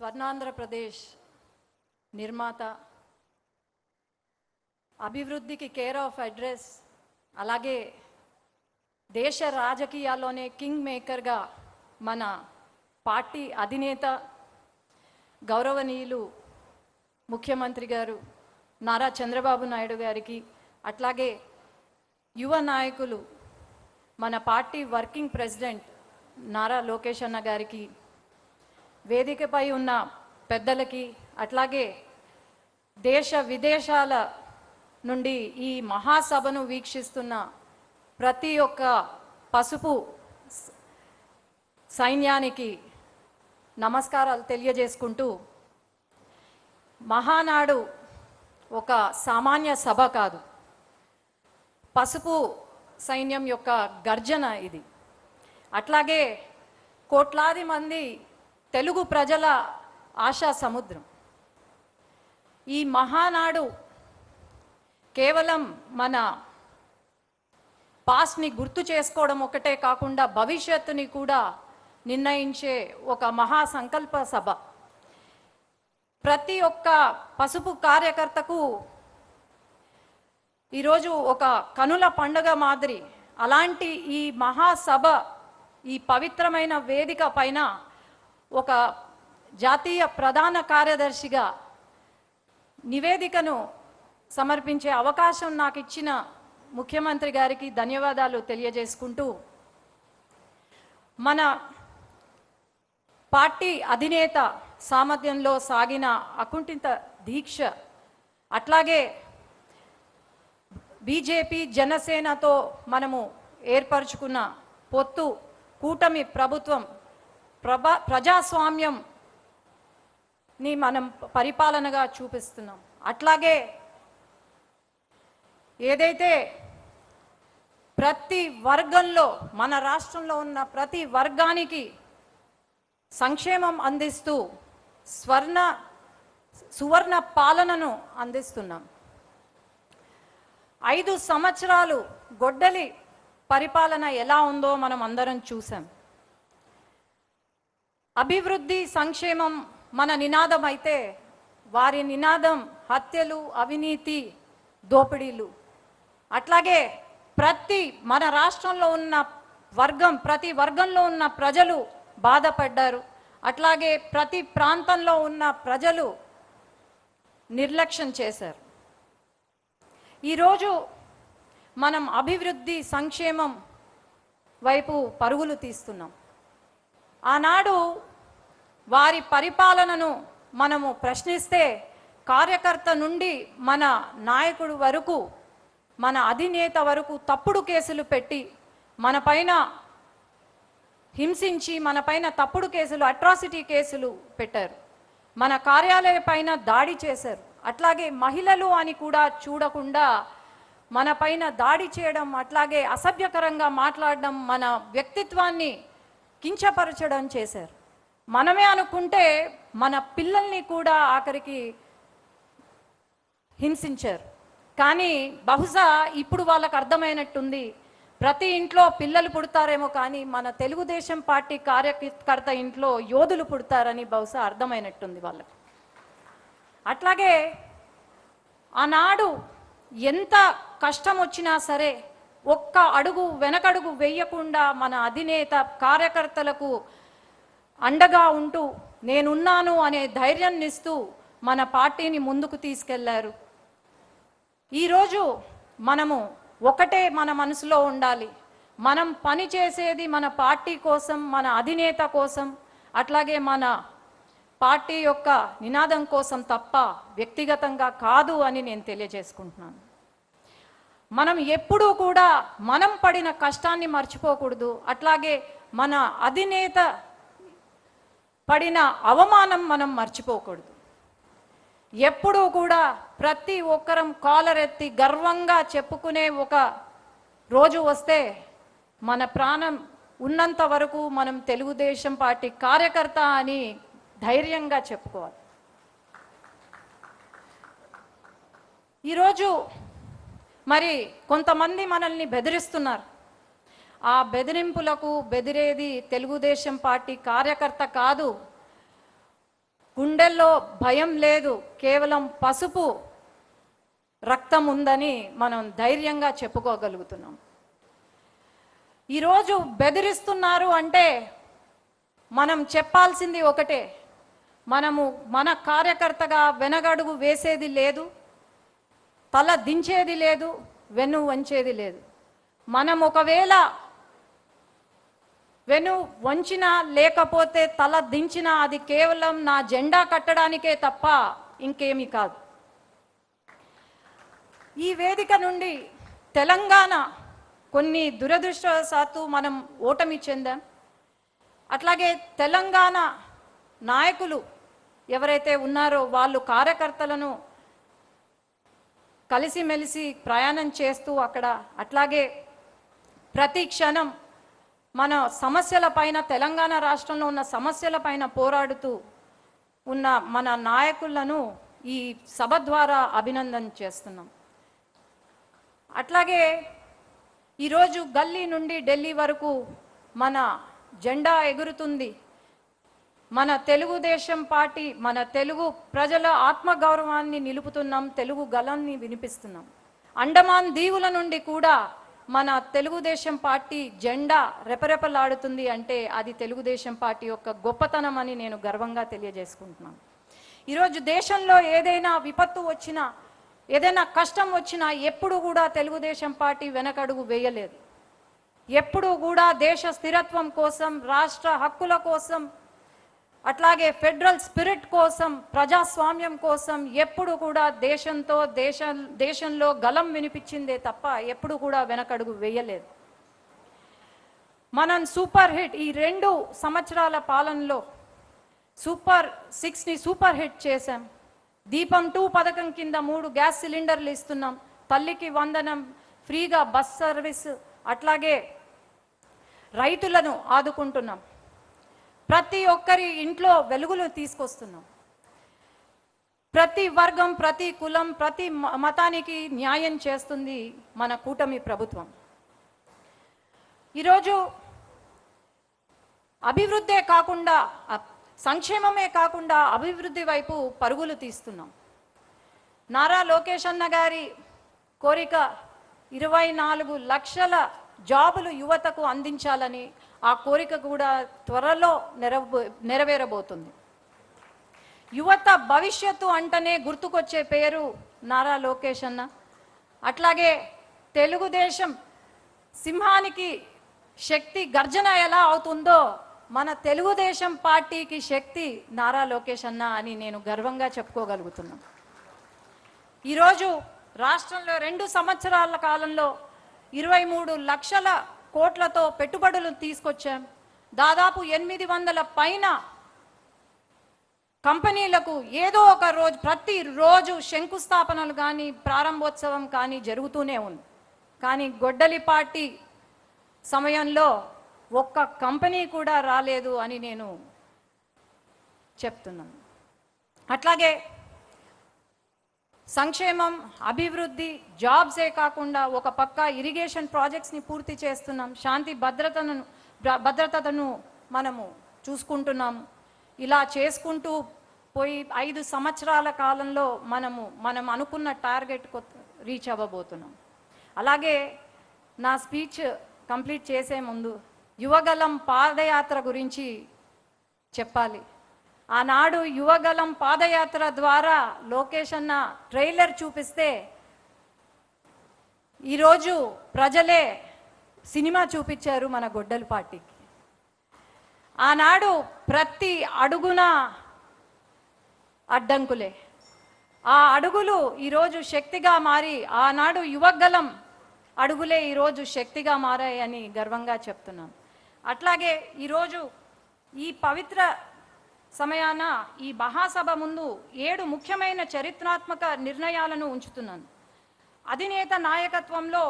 స్వర్ణాంధ్రప్రదేశ్ నిర్మాత, అభివృద్ధికి care of address, అలాగే దేశ రాజకీయాల్లోనే కింగ్ మేకర్గా మన పార్టీ అధినేత గౌరవనీయులు ముఖ్యమంత్రి గారు నారా చంద్రబాబు నాయుడు గారికి, అట్లాగే యువ నాయకులు మన party working president Nara Lokesh అన్న గారికి, వేదికపై ఉన్న పెద్దలకి, అట్లాగే దేశ విదేశాల నుండి ఈ మహాసభను వీక్షిస్తున్న ప్రతి ఒక్క పసుపు సైన్యానికి నమస్కారాలు తెలియజేసుకుంటూ, మహానాడు ఒక సామాన్య సభ కాదు, పసుపు సైన్యం యొక్క గర్జన ఇది. అట్లాగే కోట్లాది మంది తెలుగు ప్రజల ఆశా సముద్రం. ఈ మహానాడు కేవలం మన పాస్ట్ని గుర్తు చేసుకోవడం ఒకటే కాకుండా భవిష్యత్తుని కూడా నిర్ణయించే ఒక మహా సంకల్ప సభ. ప్రతి ఒక్క పసుపు కార్యకర్తకు ఈరోజు ఒక కనుల పండుగ మాదిరి. అలాంటి ఈ మహాసభ, ఈ పవిత్రమైన వేదిక పైన ఒక జాతీయ ప్రధాన కార్యదర్శిగా నివేదికను సమర్పించే అవకాశం నాకు ఇచ్చిన ముఖ్యమంత్రి గారికి ధన్యవాదాలు తెలియజేసుకుంటూ, మన పార్టీ అధినేత సామర్థ్యంలో సాగిన అకుంఠిత దీక్ష, అట్లాగే బీజేపీ జనసేనతో మనము ఏర్పరచుకున్న పొత్తు, కూటమి ప్రభుత్వం, ప్రజాస్వామ్యంని మనం పరిపాలనగా చూపిస్తున్నాం. అట్లాగే ఏదైతే ప్రతి వర్గంలో, మన రాష్ట్రంలో ఉన్న ప్రతి వర్గానికి సంక్షేమం అందిస్తూ సువర్ణ పాలనను అందిస్తున్నాం. 5 సంవత్సరాలు గొడ్డలి పరిపాలన ఎలా ఉందో మనం అందరం చూసాం. అభివృద్ధి, సంక్షేమం మన నినాదం అయితే, వారి నినాదం హత్యలు, అవినీతి, దోపిడీలు. అట్లాగే మన రాష్ట్రంలో ఉన్న ప్రతి వర్గంలో ఉన్న ప్రజలు బాధపడ్డారు. అట్లాగే ప్రతి ప్రాంతంలో ఉన్న ప్రజలు నిర్లక్ష్యం చేశారు. ఈరోజు మనం అభివృద్ధి, సంక్షేమం వైపు పరుగులు తీస్తున్నాం. ఆనాడు వారి పరిపాలనను మనము ప్రశ్నిస్తే, కార్యకర్త నుండి మన నాయకుడు వరకు, మన అధినేత వరకు తప్పుడు కేసులు పెట్టి, మన పైన హింసించి, మన పైన తప్పుడు కేసులు, అట్రాసిటీ కేసులు పెట్టారు. మన కార్యాలయ పైన దాడి చేశారు. అట్లాగే మహిళలు అని కూడా చూడకుండా మన పైన దాడి చేయడం, అట్లాగే అసభ్యకరంగా మాట్లాడడం, మన వ్యక్తిత్వాన్ని కించపరచడం చేశారు. మనమే అనుకుంటే మన పిల్లల్ని కూడా ఆఖరికి హింసించారు. కానీ బహుశా ఇప్పుడు వాళ్ళకు అర్థమైనట్టుంది, ప్రతి ఇంట్లో పిల్లలు పుడతారేమో కానీ మన తెలుగుదేశం పార్టీ కార్యకర్త ఇంట్లో యోధులు పుడతారని బహుశా అర్థమైనట్టుంది వాళ్ళకి. అట్లాగే ఆనాడు ఎంత కష్టం వచ్చినా సరే ఒక్క అడుగు వెనకడుగు వేయకుండా మన అధినేత కార్యకర్తలకు అండగా ఉంటూ, నేనున్నాను అనే ధైర్యాన్ని ఇస్తూ మన పార్టీని ముందుకు తీసుకెళ్లారు. ఈరోజు మనము ఒకటే మన మనసులో ఉండాలి, మనం పని చేసేది మన పార్టీ కోసం, మన అధినేత కోసం, అట్లాగే మన పార్టీ యొక్క నినాదం కోసం తప్ప వ్యక్తిగతంగా కాదు అని నేను తెలియజేసుకుంటున్నాను. మనం ఎప్పుడూ కూడా మనం పడిన కష్టాన్ని మర్చిపోకూడదు. అట్లాగే మన అధినేత పడిన అవమానం మనం మర్చిపోకూడదు. ఎప్పుడూ కూడా ప్రతి ఒక్కరం కాలరెత్తి గర్వంగా చెప్పుకునే ఒక రోజు వస్తే, మన ప్రాణం ఉన్నంత వరకు మనం తెలుగుదేశం పార్టీ కార్యకర్త అని ధైర్యంగా చెప్పుకోవాలి. ఈరోజు మరి కొంతమంది మనల్ని బెదిరిస్తున్నారు. ఆ బెదిరింపులకు బెదిరేది తెలుగుదేశం పార్టీ కార్యకర్త కాదు, గుండెల్లో భయం లేదు, కేవలం పసుపు రక్తం ఉందని మనం ధైర్యంగా చెప్పుకోగలుగుతున్నాం. ఈరోజు బెదిరిస్తున్నారు అంటే మనం చెప్పాల్సింది ఒకటే, మనము మన కార్యకర్తగా వెనగడుగు వేసేది లేదు, తల దించేది లేదు, వెన్ను వంచేది లేదు. మనం ఒకవేళ వెను వంచినా లేకపోతే తల దించినా అది కేవలం నా జెండా కట్టడానికే తప్ప ఇంకేమీ కాదు. ఈ వేదిక నుండి తెలంగాణ కొన్ని దురదృష్టవశాత్తు మనం ఓటమి చెందాం. అట్లాగే తెలంగాణ నాయకులు ఎవరైతే ఉన్నారో వాళ్ళు కార్యకర్తలను కలిసిమెలిసి ప్రయాణం చేస్తూ అక్కడ అట్లాగే ప్రతి క్షణం మన సమస్యల పైన, తెలంగాణ రాష్ట్రంలో ఉన్న సమస్యల పైన పోరాడుతూ ఉన్న మన నాయకులను ఈ సభ ద్వారా అభినందన చేస్తున్నాం. అట్లాగే ఈరోజు గల్లీ నుండి ఢిల్లీ వరకు మన జెండా ఎగురుతుంది. మన తెలుగుదేశం పార్టీ, మన తెలుగు ప్రజల ఆత్మగౌరవాన్ని నిలుపుతున్నాం, తెలుగు గళాన్ని వినిపిస్తున్నాం. అండమాన్ దీవుల నుండి కూడా మన తెలుగుదేశం పార్టీ జెండా రెపరెపలాడుతుంది అంటే అది తెలుగుదేశం పార్టీ యొక్క గొప్పతనం అని నేను గర్వంగా తెలియజేసుకుంటున్నాను. ఈరోజు దేశంలో ఏదైనా విపత్తు వచ్చినా, ఏదైనా కష్టం వచ్చినా ఎప్పుడు కూడా తెలుగుదేశం పార్టీ వెనకడుగు వేయలేదు. ఎప్పుడు కూడా దేశ స్థిరత్వం కోసం, రాష్ట్ర హక్కుల కోసం, అట్లాగే ఫెడరల్ స్పిరిట్ కోసం, ప్రజాస్వామ్యం కోసం ఎప్పుడు కూడా దేశంలో గలం వినిపించిందే తప్ప ఎప్పుడు కూడా వెనకడుగు వేయలేదు. మనం సూపర్ హిట్ ఈ 2 సంవత్సరాల పాలనలో సూపర్ 6ని సూపర్ హిట్ చేశాం. దీపం 2 పథకం కింద 3 గ్యాస్ సిలిండర్లు ఇస్తున్నాం, తల్లికి వందనం, ఫ్రీగా బస్ సర్వీస్, అట్లాగే రైతులను ఆదుకుంటున్నాం, ప్రతి ఒక్కరి ఇంట్లో వెలుగులు తీసుకొస్తున్నాం. ప్రతి వర్గం, ప్రతి కులం, ప్రతి మతానికి న్యాయం చేస్తుంది మన కూటమి ప్రభుత్వం. ఈరోజు అభివృద్ధే కాకుండా, సంక్షేమమే కాకుండా అభివృద్ధి వైపు పరుగులు తీస్తున్నాం. నారా లోకేష్ అన్న గారి కోరిక 24 లక్షల జాబులు యువతకు అందించాలని, ఆ కోరిక కూడా త్వరలో నెరవేరబోతుంది. యువత భవిష్యత్తు అంటనే గుర్తుకొచ్చే పేరు నారా లోకేష్ అన్న. అట్లాగే తెలుగుదేశం సింహానికి శక్తి గర్జన ఎలా అవుతుందో మన తెలుగుదేశం పార్టీకి శక్తి నారా లోకేష్ అన్న అని నేను గర్వంగా చెప్పుకోగలుగుతున్నాను. ఈరోజు రాష్ట్రంలో 2 సంవత్సరాల కాలంలో 23 లక్షల కోట్లతో పెట్టుబడులు తీసుకొచ్చాం. దాదాపు 800 పైన కంపెనీలకు ఏదో ఒక రోజు, ప్రతిరోజు శంకుస్థాపనలు కానీ ప్రారంభోత్సవం కానీ జరుగుతూనే ఉంది. కానీ గొడ్డలి పార్టీ సమయంలో ఒక్క కంపెనీ కూడా రాలేదు అని నేను చెప్తున్నాను. అట్లాగే సంక్షేమం, అభివృద్ధి, జాబ్సే కాకుండా ఒక పక్క ఇరిగేషన్ ప్రాజెక్ట్స్ని పూర్తి చేస్తున్నాం, శాంతి భద్రతను మనము చూసుకుంటున్నాము. ఇలా చేసుకుంటూ పోయి 5 సంవత్సరాల కాలంలో మనం అనుకున్న టార్గెట్ రీచ్ అవ్వబోతున్నాం. అలాగే నా స్పీచ్ కంప్లీట్ చేసే ముందు యువగలం పాదయాత్ర గురించి చెప్పాలి. ఆనాడు యువగలం పాదయాత్ర ద్వారా లోకేష్ అన్న ట్రైలర్ చూపిస్తే ఈరోజు ప్రజలే సినిమా చూపించారు మన గొడ్డలి పార్టీకి. ఆనాడు ప్రతి అడుగున అడ్డంకులే, ఆ అడుగులు ఈరోజు శక్తిగా మారి, ఆనాడు యువగలం అడుగులే ఈరోజు శక్తిగా మారాయని గర్వంగా చెప్తున్నాను. అట్లాగే ఈరోజు ఈ పవిత్ర సమయాన ఈ మహాసభ ముందు 7 ముఖ్యమైన చరిత్రాత్మక నిర్ణయాలను ఉంచుతున్నాను. అధినేత నాయకత్వంలో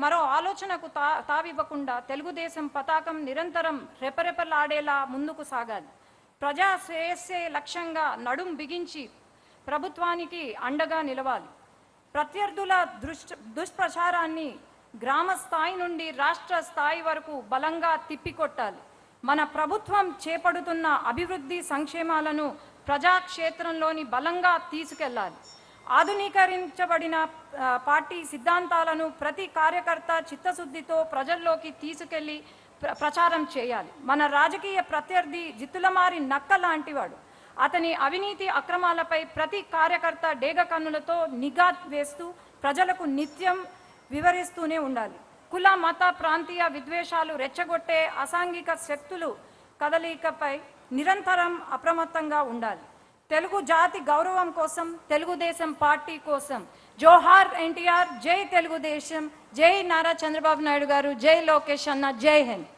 మరో ఆలోచనకు తావివ్వకుండా తెలుగుదేశం పతాకం నిరంతరం రెపరెపలాడేలా ముందుకు సాగాలి. ప్రజా శ్రేయస్సే లక్ష్యంగా నడుం బిగించి ప్రభుత్వానికి అండగా నిలవాలి. ప్రత్యర్థుల దుష్ప్రచారాన్ని గ్రామ స్థాయి నుండి రాష్ట్ర స్థాయి వరకు బలంగా తిప్పికొట్టాలి. మన ప్రభుత్వం చేపడుతున్న అభివృద్ధి సంక్షేమాలను ప్రజాక్షేత్రంలోని బలంగా తీసుకెళ్లాలి. ఆధునీకరించబడిన పార్టీ సిద్ధాంతాలను ప్రతి కార్యకర్త చిత్తశుద్ధితో ప్రజల్లోకి తీసుకెళ్లి ప్రచారం చేయాలి. మన రాజకీయ ప్రత్యర్థి జిత్తులమారి నక్క లాంటివాడు. అతని అవినీతి అక్రమాలపై ప్రతి కార్యకర్త డేగ కన్నులతో నిఘా వేస్తూ ప్రజలకు నిత్యం వివరిస్తూనే ఉండాలి. కుల మత ప్రాంతీయ విద్వేషాలు రెచ్చగొట్టే అసాంఘిక శక్తులు కదలికపై నిరంతరం అప్రమత్తంగా ఉండాలి. తెలుగు జాతి గౌరవం కోసం, తెలుగుదేశం పార్టీ కోసం జోహార్ ఎన్టీఆర్, జై తెలుగుదేశం, జై నారా చంద్రబాబు నాయుడు గారు, జై లోకేష్ అన్న, జై హింద్.